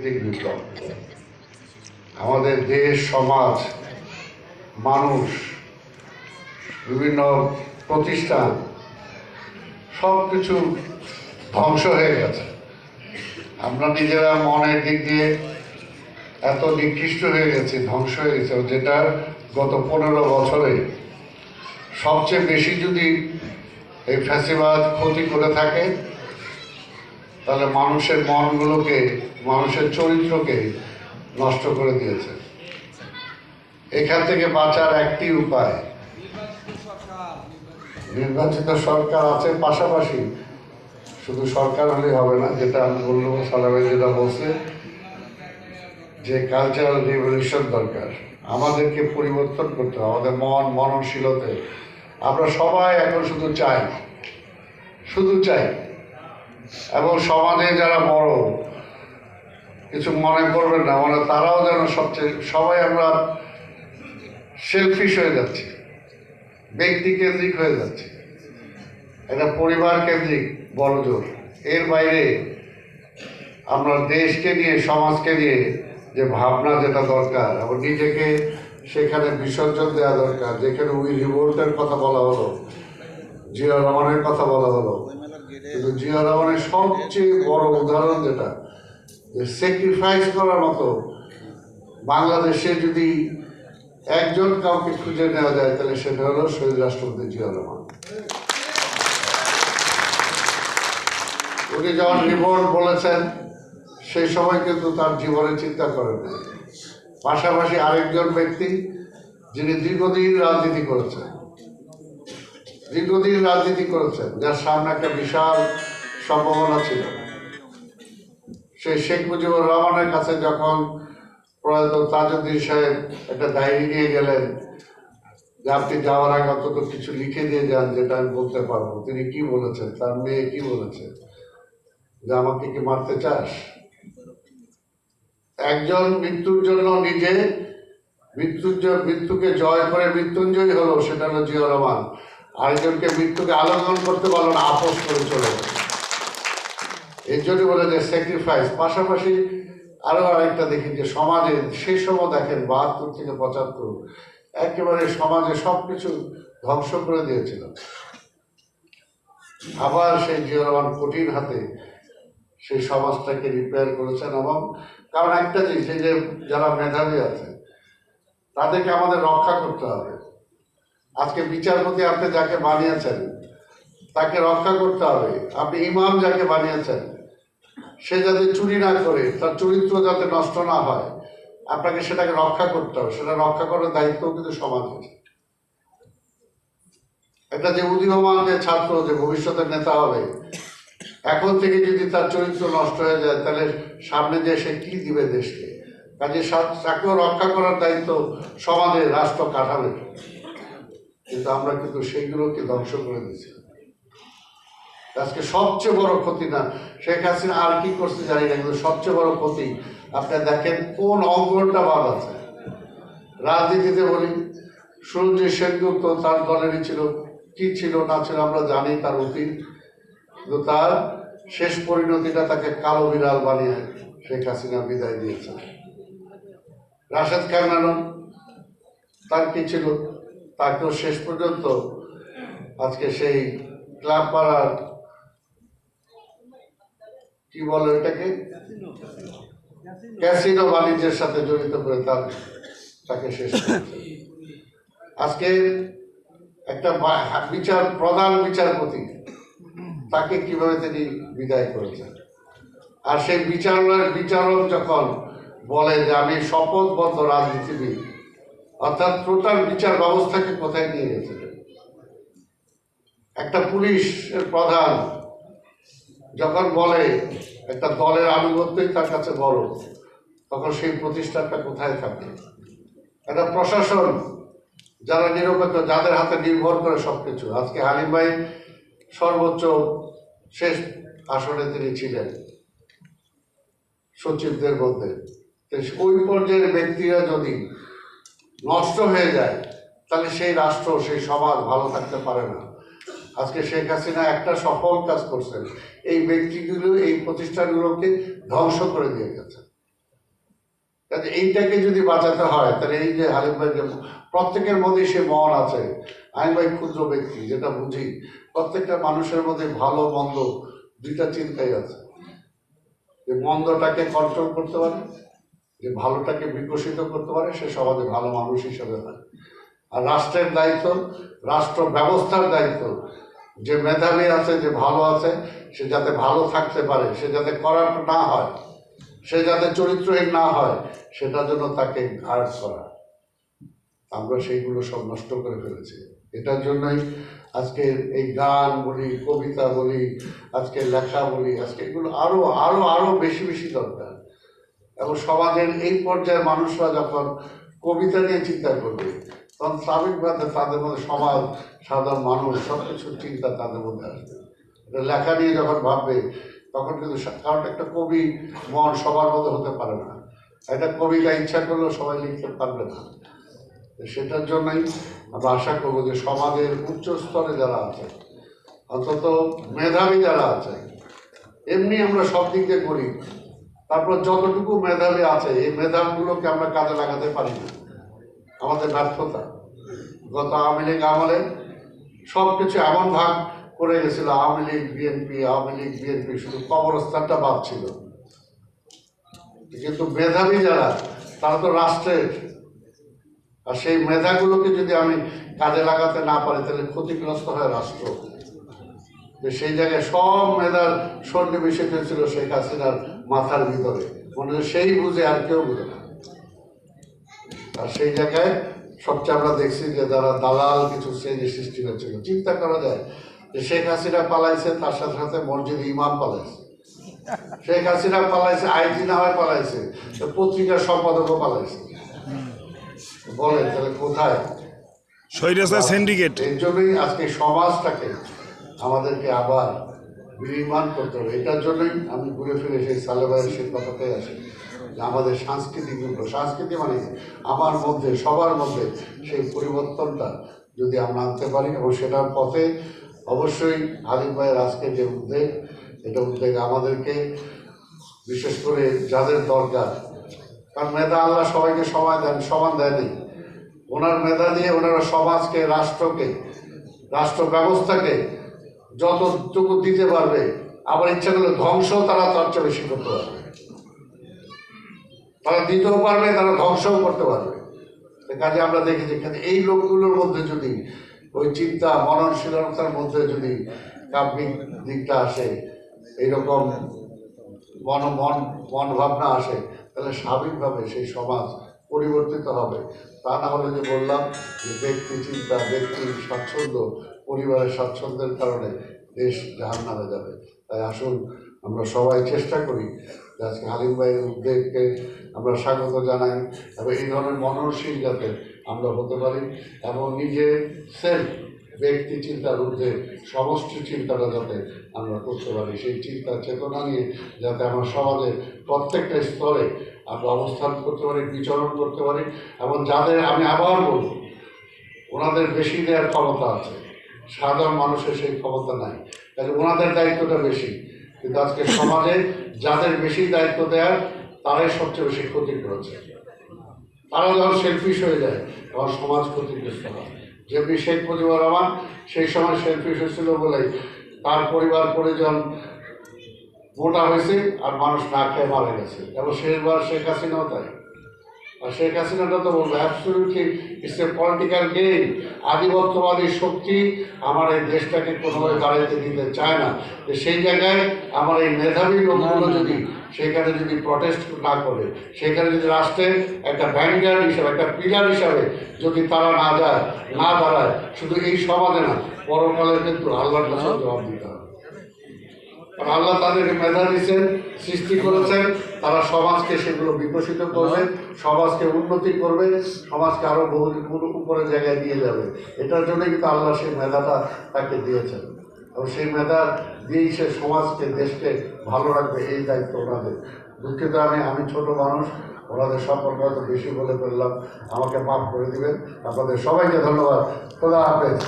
বিপ্লব আমাদের দেশ, সমাজ, মানুষ, বিভিন্ন প্রতিষ্ঠান সব কিছু ধ্বংস হয়ে গেছে। আমরা নিজেরা মনের দিক দিয়ে এত নিকৃষ্ট হয়ে গেছি, ধ্বংস হয়ে গেছে, যেটা গত 15 বছরে সবচেয়ে বেশি যদি এই ফ্যাসিবাদ ক্ষতি করে থাকে তাহলে মানুষের মনগুলোকে, মানুষের চরিত্রকে নষ্ট করে দিয়েছে। এখান থেকে বাঁচার একটি উপায়, নির্বাচিত সরকার আছে, পাশাপাশি শুধু সরকার হলেই হবে না, যেটা আমি বললাম, সালামে যেটা বলছে যে কালচারাল রিভলিউশন দরকার। আমাদেরকে পরিবর্তন করতে হবে, আমাদের মননশীলতে। আমরা সবাই এখন শুধু চাই এবং সমাজে যারা বড় কিছু মনে করবেন না, মানে তারাও যেন সবাই আমরা সেলফিশ হয়ে যাচ্ছি, ব্যক্তি কেন্দ্রিক হয়ে যাচ্ছে, একটা পরিবার কেন্দ্রিক বড় জোর। এর বাইরে আমরা দেশকে নিয়ে, সমাজকে নিয়ে যে ভাবনা যেটা দরকার, এবং নিজেকে সেখানে বিসর্জন দেওয়া দরকার। যেখানে উই রিভোল্টের কথা বলা হলো, জিয়া রহমানের কথা বলা হলো, কিন্তু জিয়া রহমানের সবচেয়ে বড় উদাহরণ যেটা, যে স্যাক্রিফাইস করার মতো বাংলাদেশে যদি একজন কাউকে খুঁজে নেওয়া যায় তাহলে সেটা হলো শহীদ রাষ্ট্রপতি জিয়া রহমান। উনি যখন রিভোল্ট বলেছেন সেই সময় কিন্তু তার জীবনে চিন্তা করেন। পাশাপাশি আরেকজন ব্যক্তি যিনি দীর্ঘদিন রাজনীতি করেছেন, যার সামনে একটা বিশাল সম্ভাবনা ছিল, সেই শেখ মুজিবুর রহমানের কাছে যখন প্রয়াত তাজউদ্দিন সাহেব একটা ডায়েরি নিয়ে গেলেন যে আপনি যাওয়ার আগে অন্তত কিছু লিখে দিয়ে যান যেটা আমি বলতে পারবো, তিনি কি বলেছেন, তার মেয়ে কি বলেছে, যে আমাকে কি মারতে চাস? একজন মৃত্যুর জন্য নিজে মৃত্যুকে জয় করে মৃত্যুঞ্জয়ী হলো, সেটা হলো জিয়া রহমান। আরেকজনকে মৃত্যুকে আলিঙ্গন করতে পারলো না, আপোষ করে চলে গেল। এর জন্য বলে যে স্যাক্রিফাইস। পাশাপাশি আরো আরেকটা দেখি যে সমাজে সেই সময় দেখেন 72 থেকে 75 একেবারে সমাজে সবকিছু ধ্বংস করে দিয়েছিল। আবার সেই জিয়া রহমান কঠিন হাতে সেই সমাজটাকে রিপেয়ার করেছেন। এবং কারণ একটা জিনিস, এই যে যারা মেধাবী আছে তাদেরকে আমাদের রক্ষা করতে হবে। আজকে বিচারপতি আপনি যাকে বানিয়েছেন তাকে রক্ষা করতে হবে। আপনি ইমাম যাকে বানিয়েছেন সে যাতে চুরি না করে, তার চরিত্র যাতে নষ্ট না হয়, আপনাকে সেটাকে রক্ষা করতে হবে। সেটা রক্ষা করার দায়িত্ব কিন্তু সমাজের। একটা যে উদীয়মান যে ছাত্র, যে ভবিষ্যতের নেতা হবে, এখন থেকে যদি তার চরিত্র নষ্ট হয়ে যায় তাহলে সামনে যে সে কি দিবে দেশকে? কাজে তাকেও রক্ষা করার দায়িত্ব সমাজের, রাষ্ট্র কাঠামোর। কিন্তু আমরা কিন্তু সেইগুলোকে ধ্বংস করে দিচ্ছি। আজকে সবচেয়ে বড় ক্ষতি, না শেখ হাসিনা আর কি করতে জানি না, কিন্তু সবচেয়ে বড় ক্ষতি আপনি দেখেন কোন অঙ্গনটা বাদ আছে। রাজনীতিতে বলি, সুরঞ্জিত সেনগুপ্ত তার দলেরই ছিল, কি ছিল না ছিল আমরা জানি তার অতীত, কিন্তু তার শেষ পরিণতিটা তাকে কালো বিড়াল বানিয়ে শেখ হাসিনা বিদায় দিয়েছে। রাশেদ খান মেনন তার কি ছিল, তাকেও শেষ পর্যন্ত আজকে সেই ক্লাব পাড়ার কি বলে এটাকে, ক্যাসিনো বাণিজ্যের সাথে জড়িত করে তাকে শেষ করেছে। আজকে একটা প্রধান বিচারপতি, তাকে কিভাবে তিনি বিদায় করেছেন। আর সেই বিচারক যখন বলে যে আমি শপথবদ্ধ রাজনীতিবিদ, অর্থাৎ টোটাল বিচার ব্যবস্থাকে কোথায় নিয়ে গেছে। একটা পুলিশের প্রধান যখন বলে একটা দলের আনুগত্যই তার কাছে বড়, তখন সেই প্রতিষ্ঠানটা কোথায় থাকে? একটা প্রশাসন যারা নিরপেক্ষ, যাদের হাতে নির্ভর করে সবকিছু। আজকে হালিম ভাই সর্বোচ্চ শেষ আসনে তিনি ছিলেন সচিবদের মধ্যে। ওই পর্যায়ের ব্যক্তিরা যদি নষ্ট হয়ে যায় তাহলে সেই রাষ্ট্র, সেই সমাজ ভালো থাকতে পারে না। আজকে শেখ হাসিনা একটা সফল কাজ করছেন, এই ব্যক্তিগুলো, এই প্রতিষ্ঠানগুলোকে ধ্বংস করে দিয়ে গেছে। কাজে এইটাকে যদি বাঁচাতে হয় তাহলে এই যে হালিম ভাই প্রত্যেকের মধ্যে সে মন আছে। আমি ভাই ক্ষুদ্র ব্যক্তি, যেটা বুঝি প্রত্যেকটা মানুষের মধ্যে ভালো মন্দ দুইটা চিন্তাই আছে। যে মন্দটাকে কন্ট্রোল করতে পারে, যে ভালোটাকে বিকশিত করতে পারে, সে সমাজে ভালো মানুষ হিসেবে হয়। আর রাষ্ট্রের দায়িত্ব, রাষ্ট্র ব্যবস্থার দায়িত্ব, যে মেধাবী আছে, যে ভালো আছে, সে যাতে ভালো থাকতে পারে, সে যাতে করাপ্ট না হয়, সে যাতে চরিত্রহীন না হয়, সেটার জন্য তাকে গার্ড করা। আমরা সেইগুলো সব নষ্ট করে ফেলেছি। এটার জন্যই আজকে এই গান বলি, কবিতা বলি, আজকে লেখা বলি, আজকে এগুলো আরো আরো আরো বেশি বেশি দরকার। এবং সমাজের এই পর্যায়ের মানুষরা যখন কবিতা নিয়ে চিন্তা করবে, তখন স্বাভাবিকভাবে তাদের মধ্যে সমাজ, সাধারণ মানুষ, সব কিছুর চিন্তা তাদের মধ্যে আসবে। এটা লেখা নিয়ে যখন ভাববে, তখন কিন্তু কারণ একটা কবি মন সবার মধ্যে হতে পারে না। একটা কবিতা ইচ্ছা করলেও সবাই লিখতে পারবে না। সেটার জন্যই আমরা আশা করবো যে সমাজের উচ্চ স্তরে যারা আছে, অন্তত মেধাবী যারা আছে, এমনি আমরা সব দিক দিয়ে করি, তারপর যতটুকু মেধাবী আছে এই মেধাগুলোকে আমরা কাজে লাগাতে পারি না, আমাদের ব্যর্থতা। গত আওয়ামী লীগ আমলে সব কিছু এমন ভাগ করে গেছিল, আওয়ামী লীগ বিএনপি, আওয়ামী লীগ বিএনপি, শুধু কবরস্থানটা বাদ ছিল। কিন্তু মেধাবী যারা, তারা তো রাষ্ট্রের, আর সেই মেধাগুলোকে যদি আমি কাজে লাগাতে না পারি, তাহলে ক্ষতিগ্রস্ত হয় রাষ্ট্র। যে সেই জায়গায় সব মেধার সন্নিবেশিত ছিল শেখ হাসিনার মাথার ভিতরে, মনে হয় সেই বুঝে, আর কেউ বুঝে না। আর সেই জায়গায় সবচেয়ে আমরা দেখছি যে যারা দালাল কিছু শ্রেণী সৃষ্টি হয়েছিল। চিন্তা করা যায় যে শেখ হাসিনা পালাইছে, তার সাথে সাথে মসজিদ ইমাম পালাইছে, শেখ হাসিনা পালাইছে, আইজি না হয় পালাইছে, পত্রিকার সম্পাদকও পালাইছে। বলেন তাহলে কোথায় সিন্ডিকেট? এর জন্যই আজকে সমাজটাকে আমাদেরকে আবার বিনির্মাণ করতে হবে। এটার জন্যই আমি ঘুরে ফিরে সেই সালেবাইয়ের সেই কথাটাই আসি যে আমাদের সাংস্কৃতিকগুলো, সংস্কৃতি মানে আমার মধ্যে, সবার মধ্যে সেই পরিবর্তনটা যদি আমরা আনতে পারি, এবং সেটার পথে অবশ্যই হালিম ভাইয়ের আজকে যে উদ্যোগ, এটা উদ্যোগ আমাদেরকে, বিশেষ করে যাদের দরকার, কারণ মেধা আল্লাহ সবাইকে সমান দেয়নি। ওনার মেধা দিয়ে ওনারা সমাজকে, রাষ্ট্রকে, রাষ্ট্র ব্যবস্থাকে যতটুকু দিতে পারবে, আবার ইচ্ছা করলে ধ্বংস তারা তার চেয়ে বেশি করতে পারবে। তারা দিতেও পারবে, তারা ধ্বংসও করতে পারবে। কাজে আমরা দেখি যেখানে এই লোকগুলোর মধ্যে যদি ওই চিন্তা, মননশীলতার মধ্যে যদি কাব্যিক দিকটা আসে, এইরকম মন ভাবনা আসে, তাহলে স্বাভাবিকভাবে সেই সমাজ পরিবর্তিত হবে। তা না হলে যে বললাম যে ব্যক্তি চিন্তা, ব্যক্তির স্বাচ্ছন্দ্য, পরিবারের স্বাচ্ছন্দ্যের কারণে দেশ জাহান্নামে যাবে। তাই আসুন আমরা সবাই চেষ্টা করি যে আজকে হালিম ভাইয়ের উদ্যোগকে আমরা স্বাগত জানাই, এবং এই ধরনের মননশীল যাতে আমরা হতে পারি, এবং নিজের সেলফ ব্যক্তি চিন্তার ঊর্ধ্বে সমষ্টি চিন্তাটা যাতে আমরা করতে পারি, সেই চিন্তা চেতনা নিয়ে যাতে আমার সমাজের প্রত্যেকটা স্তরে আমরা অবস্থান করতে পারি, বিচরণ করতে পারি। এবং যাদের, আমি আবার বলব, ওনাদের বেশি দেওয়ার ক্ষমতা আছে, সাধারণ মানুষের সেই ক্ষমতা নাই, তাহলে ওনাদের দায়িত্বটা বেশি। কিন্তু আজকে সমাজে যাদের বেশি দায়িত্ব দেওয়ার, তারাই সবচেয়ে বেশি ক্ষতি করেছে। তারা যখন সেলফিশ হয়ে যায়, তখন সমাজ ক্ষতিগ্রস্ত হয়। যেমনি শেখ মুজিবুর রহমান সেই সময় সেলফিশ হয়েছিল বলেই তার পরিবার পরিজন মোটা হয়েছে, আর মানুষ না খেয়ে মারা গেছে। এবং শেষবার শেখ হাসিনাও তাই। আর শেখ হাসিনাটা তো বলবো absolutely it's a political game. আধিপত্যবাদী শক্তি আমার এই দেশটাকে কোনোভাবে দাঁড়াইতে দিতে চায় না। সেই জায়গায় আমার এই মেধাবী লোকগুলো যদি সেখানে যদি প্রটেস্ট না করে, সেখানে যদি রাষ্ট্রের একটা ভ্যানগার্ড হিসাবে, একটা পিলার হিসাবে যদি তারা না যায়, না দাঁড়ায়, শুধু এই সমাজে না, পরকালে কিন্তু আল্লাহর কাছে জবাব দিতে হবে। কারণ আল্লাহ তাদেরকে মেধা দিয়েছেন, সৃষ্টি করেছেন, তারা সমাজকে সেগুলো বিকশিত করবে, সমাজকে উন্নতি করবে, সমাজকে আরও বহু উপরের জায়গায় নিয়ে যাবে। এটার জন্য কিন্তু আল্লাহ সেই মেধাটা তাকে দিয়েছেন, এবং সেই মেধা দিয়েই সে সমাজকে, দেশকে ভালো রাখবে, এই দায়িত্ব ওনাদের। দুঃখিত, আমি ছোট মানুষ, ওনাদের সম্পর্কে হয়তো বেশি বলে ফেললাম, আমাকে মাফ করে দিবেন। আপনাদের সবাইকে ধন্যবাদ। খোদা হাফেজ।